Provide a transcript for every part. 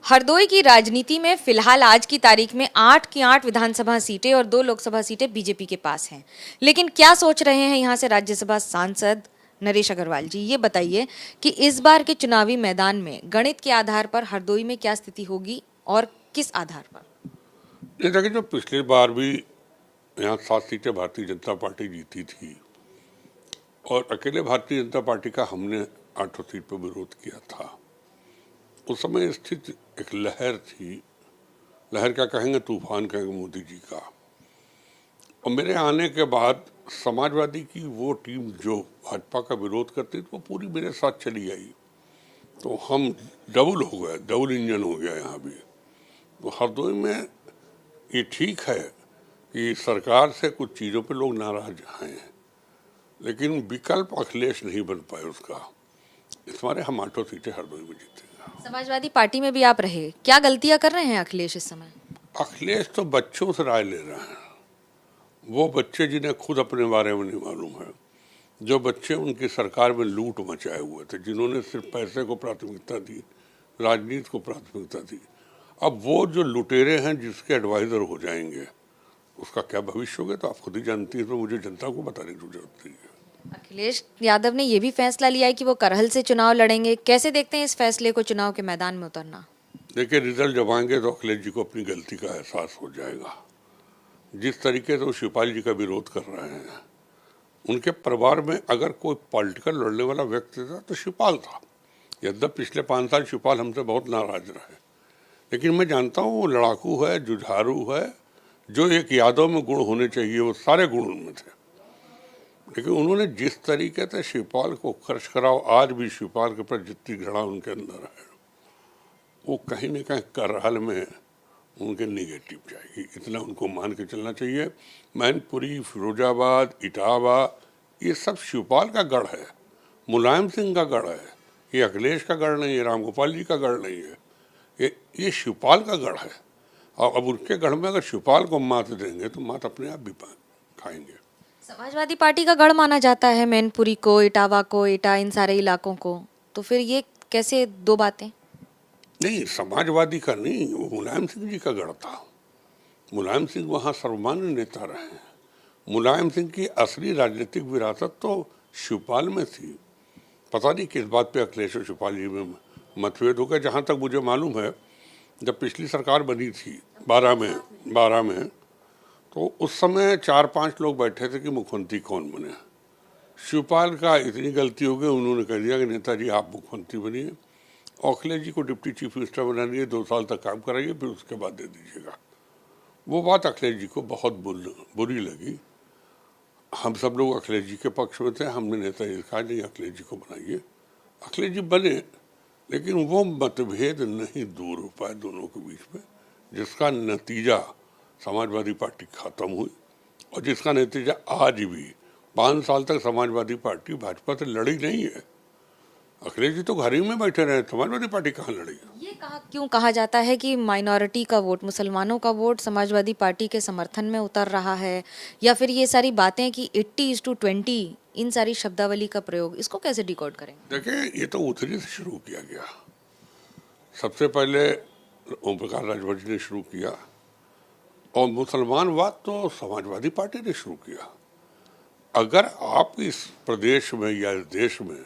हरदोई की राजनीति में फिलहाल आज की तारीख में 8 की 8 विधानसभा सीटें और 2 लोकसभा सीटें बीजेपी के पास हैं। लेकिन क्या सोच रहे हैं यहां से राज्यसभा सांसद नरेश अग्रवाल जी, ये बताइए कि इस बार के चुनावी मैदान में गणित के आधार पर हरदोई में क्या स्थिति होगी और किस आधार पर? नहीं देखिए, जो पिछली बार भी यहाँ 7 सीटें भारतीय जनता पार्टी जीती थी और अकेले भारतीय जनता पार्टी का हमने 8 सीट पर विरोध किया था। उस समय स्थिति एक लहर थी, लहर क्या कहेंगे, तूफान कहेंगे मोदी जी का। और मेरे आने के बाद समाजवादी की वो टीम जो भाजपा का विरोध करती थी वो पूरी मेरे साथ चली आई, तो हम डबल हो गए, डबल इंजन हो गया यहाँ भी। तो हरदोई में ये ठीक है कि सरकार से कुछ चीज़ों पे लोग नाराज हैं, लेकिन विकल्प अखिलेश नहीं बन पाए उसका। इस मारे हम 8 सीटें हरदोई में जीतेंगे। समाजवादी पार्टी में भी आप रहे, क्या गलतियां कर रहे हैं अखिलेश इस समय? अखिलेश तो बच्चों से राय ले रहे हैं। वो बच्चे जिन्हें खुद अपने बारे में नहीं मालूम है, जो बच्चे उनकी सरकार में लूट मचाए हुए थे, जिन्होंने सिर्फ पैसे को प्राथमिकता दी, राजनीति को प्राथमिकता दी, अब वो जो लुटेरे हैं जिसके एडवाइजर हो जाएंगे, उसका क्या भविष्य होगा तो आप खुद ही जानती है, तो मुझे जनता को बताने की जरूरत नहीं है। अखिलेश यादव ने यह भी फैसला लिया है कि वो करहल से चुनाव लड़ेंगे। कैसे देखते हैं इस फैसले को, चुनाव के मैदान में उतरना? देखिए, रिजल्ट जब आएंगे तो अखिलेश जी को अपनी गलती का एहसास हो जाएगा। जिस तरीके से वो शिवपाल जी का विरोध कर रहे हैं, उनके परिवार में अगर कोई पॉलिटिकल लड़ने वाला व्यक्ति था तो शिवपाल था। यद्यप पिछले 5 साल शिवपाल हमसे बहुत नाराज रहे, लेकिन मैं जानता हूँ वो लड़ाकू है, जुझारू है, जो एक यादव में गुण होने चाहिए वो सारे गुण उनमें थे। लेकिन उन्होंने जिस तरीके से शिवपाल को खर्च कराओ, आज भी शिवपाल के ऊपर जितनी घृणा उनके अंदर है वो कहीं न कहीं करहल में उनके निगेटिव जाएगी, इतना उनको मान के चलना चाहिए। मैनपुरी, फिरोजाबाद, इटावा, ये सब शिवपाल का गढ़ है, मुलायम सिंह का गढ़ है, ये अखिलेश का गढ़ नहीं है, रामगोपाल जी का गढ़ नहीं है, ये शिवपाल का गढ़ है। और अब उनके गढ़ में अगर शिवपाल को मात देंगे तो मात अपने आप भी खाएंगे। समाजवादी पार्टी का गढ़ माना जाता है मैनपुरी को, इटावा को, एटा, इन सारे इलाकों को, तो फिर ये कैसे दो बातें? नहीं, समाजवादी का नहीं, वो मुलायम सिंह जी का गढ़ था। मुलायम सिंह वहाँ सर्वमान्य नेता रहे हैं। मुलायम सिंह की असली राजनीतिक विरासत तो शिवपाल में थी। पता नहीं किस बात पे अखिलेश और शिवपाल जी में मतभेद हो गया। जहाँ तक मुझे मालूम है, जब पिछली सरकार बनी थी 12 में तो उस समय 4-5 लोग बैठे थे कि मुख्यमंत्री कौन बने। शिवपाल का इतनी गलती हो गई, उन्होंने कह दिया कि नेताजी आप मुख्यमंत्री बनिए, अखिलेश जी को डिप्टी चीफ मिनिस्टर बना दिए, 2 साल तक काम कराइए, फिर उसके बाद दे दीजिएगा। वो बात अखिलेश जी को बहुत बुरी लगी। हम सब लोग अखिलेश जी के पक्ष में थे, हमने नेताजी से कहा नहीं अखिलेश जी को बनाइए। अखिलेश जी बने, लेकिन वो मतभेद नहीं दूर हो पाए दोनों के बीच में, जिसका नतीजा समाजवादी पार्टी खत्म हुई और जिसका नतीजा आज भी 5 साल तक समाजवादी पार्टी भाजपा से लड़ी नहीं है। अखिलेश जी तो घर ही में बैठे रहे, समाजवादी पार्टी कहाँ लड़ी? ये क्यों कहा जाता है कि माइनॉरिटी का वोट, मुसलमानों का वोट समाजवादी पार्टी के समर्थन में उतर रहा है, या फिर ये सारी बातें कि 80:20, इन सारी शब्दावली का प्रयोग, इसको कैसे डिकोड करेंगे? देखिए, ये तो उतरी से शुरू किया गया। सबसे पहले ओम प्रकाश राजभर ने शुरू किया और मुसलमानवाद तो समाजवादी पार्टी ने शुरू किया। अगर आप इस प्रदेश में या इस देश में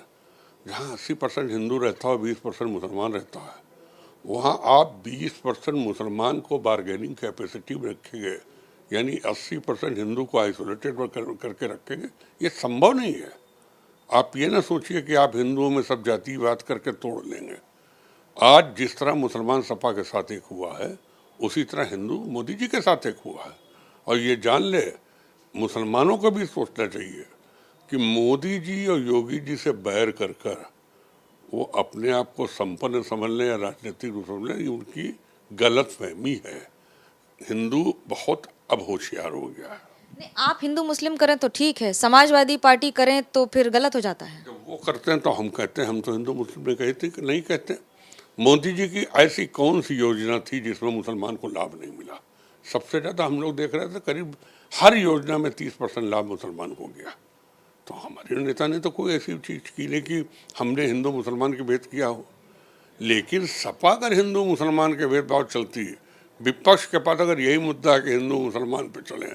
जहाँ 80% हिंदू रहता है और 20% मुसलमान रहता है, वहाँ आप 20% मुसलमान को बार्गेनिंग कैपेसिटी में रखेंगे, यानी 80% हिंदू को आइसोलेटेड करके रखेंगे, ये संभव नहीं है। आप ये ना सोचिए कि आप हिंदुओं में सब जातिवाद करके तोड़ लेंगे। आज जिस तरह मुसलमान सपा के साथ एक हुआ है, उसी तरह हिंदू मोदी जी के साथ एक हुआ है। और ये जान ले, मुसलमानों को भी सोचना चाहिए कि मोदी जी और योगी जी से बैर कर कर वो अपने आप को संपन्न समझ लें या राजनीतिक रूप समझ लें, ये उनकी गलत फहमी है। हिंदू बहुत अब होशियार हो गया है। नहीं, आप हिंदू मुस्लिम करें तो ठीक है, समाजवादी पार्टी करें तो फिर गलत हो जाता है। जब वो करते हैं तो हम कहते हैं, हम तो हिंदू मुस्लिम में कहते कि नहीं कहते। मोदी जी की ऐसी कौन सी योजना थी जिसमें मुसलमान को लाभ नहीं मिला? सबसे ज़्यादा हम लोग देख रहे थे, करीब हर योजना में 30% लाभ मुसलमान को गया। तो हमारे नेता ने तो कोई ऐसी चीज़ की नहीं कि हमने हिंदू मुसलमान के भेद किया हो। लेकिन सपा अगर हिंदू मुसलमान के भेदभाव चलती है, विपक्ष के पास अगर यही मुद्दा है कि हिंदू मुसलमान पे चले,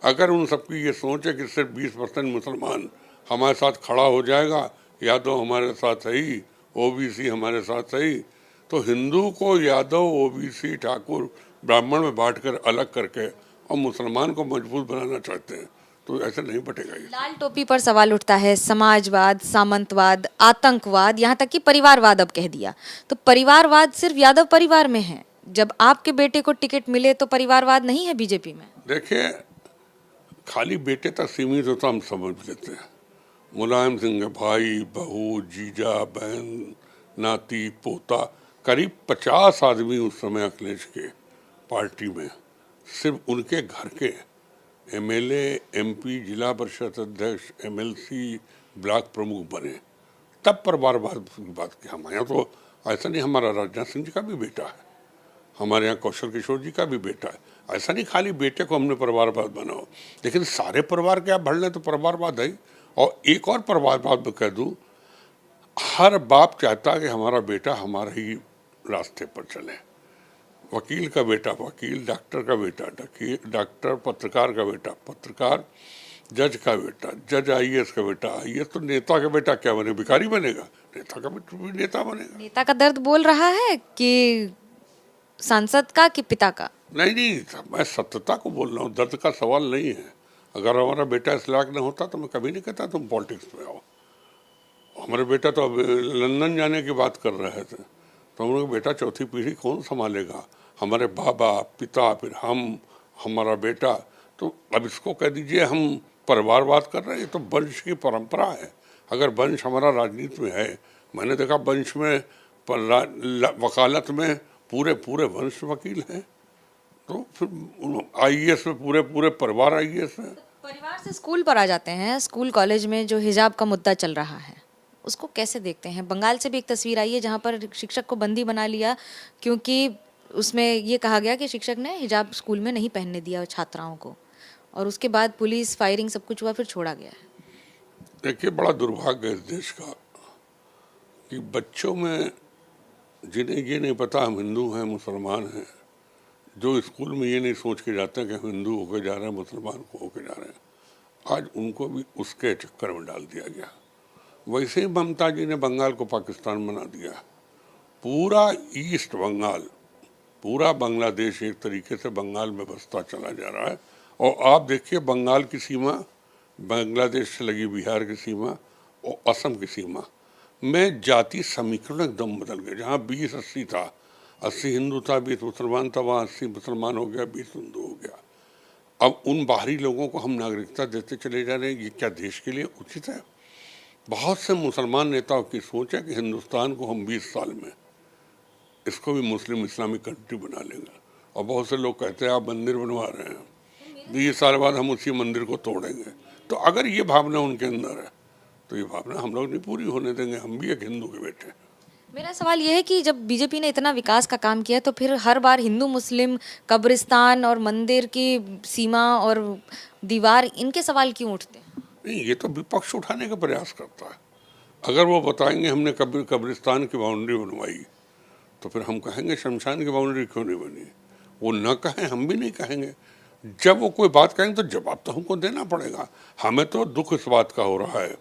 अगर उन सबकी ये सोच है कि सिर्फ 20% मुसलमान हमारे साथ खड़ा हो जाएगा, यादव हमारे साथ है ही, ओबीसी हमारे साथ है ही, तो हिंदू को यादव, ओबीसी, ठाकुर, ब्राह्मण में बांटकर अलग करके और मुसलमान को मजबूत बनाना चाहते हैं, तो ऐसे नहीं बटेगा ये। लाल टोपी पर सवाल उठता है, समाजवाद, सामंतवाद, आतंकवाद, यहाँ तक कि परिवारवाद अब कह दिया। तो परिवारवाद सिर्फ यादव परिवार में है, जब आपके बेटे को टिकट मिले तो परिवारवाद नहीं है बीजेपी में? देखिए, खाली बेटे तक सीमित होता हम समझ लेते हैं। मुलायम सिंह के भाई, बहू, जीजा, बहन, नाती, पोता, करीब 50 आदमी उस समय अखिलेश के पार्टी में सिर्फ उनके घर के एमएलए, एमपी, जिला परिषद अध्यक्ष, एमएलसी, ब्लॉक प्रमुख बने, तब परिवारवाद की बात की। हमारे यहाँ तो ऐसा नहीं, हमारा राजनाथ सिंह जी का भी बेटा है, हमारे यहाँ कौशल किशोर जी का भी बेटा है, ऐसा नहीं खाली बेटे को हमने परिवारवाद बनाओ, लेकिन सारे परिवार के आप भर लें तो परिवारवाद है। और एक और परिवारवाद में कह दूं, हर बाप चाहता है कि हमारा बेटा हमारे ही रास्ते पर चले। वकील का बेटा वकील, डॉक्टर का बेटा डॉक्टर, पत्रकार का बेटा पत्रकार, जज का बेटा जज, आईएएस का बेटा आईएएस, तो नेता का बेटा क्या बने, भिखारी बनेगा? नेता का बेटा भी नेता बनेगा। नेता का दर्द बोल रहा है कि सांसद का कि पिता का? नहीं, मैं सत्यता को बोल रहा हूँ, दर्द का सवाल नहीं है। अगर हमारा बेटा इस लायक न होता तो मैं कभी नहीं कहता तुम पॉलिटिक्स में आओ। हमारे बेटा तो अब लंदन जाने की बात कर रहे थे, तो हम लोग बेटा चौथी पीढ़ी कौन संभालेगा? हमारे बाबा, पिता, फिर हम, हमारा बेटा। तो अब इसको कह दीजिए हम परिवारवाद कर रहे हैं, तो वंश की परंपरा है। अगर वंश हमारा राजनीति में है, मैंने देखा वंश में वकालत में पूरे पूरे वंश वकील हैं, तो फिर आईएएस में पूरे पूरे परिवार आईएएस है। परिवार से स्कूल पर आ जाते हैं। स्कूल कॉलेज में जो हिजाब का मुद्दा चल रहा है उसको कैसे देखते हैं? बंगाल से भी एक तस्वीर आई है जहाँ पर शिक्षक को बंदी बना लिया, क्योंकि उसमें ये कहा गया कि शिक्षक ने हिजाब स्कूल में नहीं पहनने दिया छात्राओं को, और उसके बाद पुलिस फायरिंग सब कुछ हुआ, फिर छोड़ा गया है। देखिए, बड़ा दुर्भाग्य है इस देश का कि बच्चों में जिन्हें ये नहीं पता हम हिंदू हैं, मुसलमान हैं, जो स्कूल में ये नहीं सोच के जाते हैं कि हम हिंदू होके जा रहे हैं, मुसलमान को होके जा रहे हैं, आज उनको भी उसके चक्कर में डाल दिया गया। वैसे ही ममता जी ने बंगाल को पाकिस्तान बना दिया। पूरा ईस्ट बंगाल, पूरा बांग्लादेश एक तरीके से बंगाल में बसता चला जा रहा है। और आप देखिए, बंगाल की सीमा बांग्लादेश से लगी, बिहार की सीमा और असम की सीमा में जाति समीकरण एकदम बदल गए। जहाँ 20-80 था, 80 हिंदू था, 20 मुसलमान था, वहाँ 80 मुसलमान हो गया, 20 हिंदू हो गया। अब उन बाहरी लोगों को हम नागरिकता देते चले जा रहे हैं, ये क्या देश के लिए उचित है? बहुत से मुसलमान नेताओं की सोच है कि हिंदुस्तान को हम 20 साल में इसको भी मुस्लिम इस्लामिक कंट्री बना लेंगे, और बहुत से लोग कहते हैं आप मंदिर बनवा रहे हैं, 20 साल बाद हम उसी मंदिर को तोड़ेंगे। तो अगर ये भावना उनके अंदर है तो ये भावना हम लोग नहीं पूरी होने देंगे। हम भी एक हिंदू के बेटे हैं। मेरा सवाल यह है कि जब बीजेपी ने इतना विकास का काम किया तो फिर हर बार हिंदू मुस्लिम, कब्रिस्तान और मंदिर की सीमा और दीवार, इनके सवाल क्यों उठते हैं? नहीं, ये तो विपक्ष उठाने का प्रयास करता है। अगर वो बताएंगे हमने कब्रिस्तान की बाउंड्री बनवाई, तो फिर हम कहेंगे शमशान की बाउंड्री क्यों नहीं बनी। वो न कहें, हम भी नहीं कहेंगे। जब वो कोई बात कहेंगे तो जवाब तो हमको देना पड़ेगा। हमें तो दुख इस बात का हो रहा है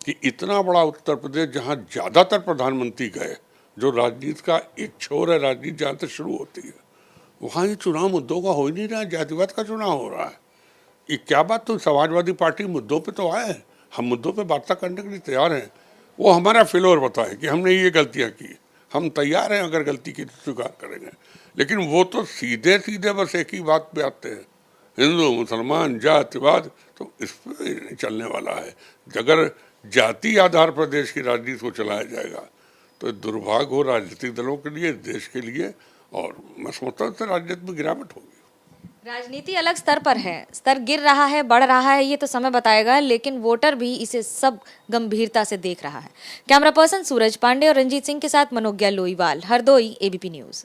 कि इतना बड़ा उत्तर प्रदेश, जहाँ ज़्यादातर प्रधानमंत्री गए, जो राजनीति का एक छोर है, राजनीति जहाँ से शुरू होती है, वहाँ ये चुनाव मुद्दों का हो ही नहीं रहा है, जातिवाद का चुनाव हो रहा है। ये क्या बात? तो समाजवादी पार्टी मुद्दों पे तो आए हैं, हम मुद्दों पे वार्ता करने के लिए तैयार हैं। वो हमारा फेलोर बताए कि हमने ये गलतियाँ की, हम तैयार हैं अगर गलती की तो स्वीकार करेंगे। लेकिन वो तो सीधे सीधे बस एक ही बात पे आते हैं, हिंदू मुसलमान जातिवाद। तो इस पर नहीं चलने वाला है। अगर जाति आधार पर देश की राजनीति को चलाया जाएगा तो दुर्भाग्य हो राजनीतिक दलों के लिए, देश के लिए, और मैं समझता हूँ राजनीति में गिरावट होगी। राजनीति अलग स्तर पर है, स्तर गिर रहा है, बढ़ रहा है, ये तो समय बताएगा, लेकिन वोटर भी इसे सब गंभीरता से देख रहा है। कैमरा पर्सन सूरज पांडे और रंजीत सिंह के साथ मनोज्ञा लोईवाल, हरदोई, एबीपी न्यूज।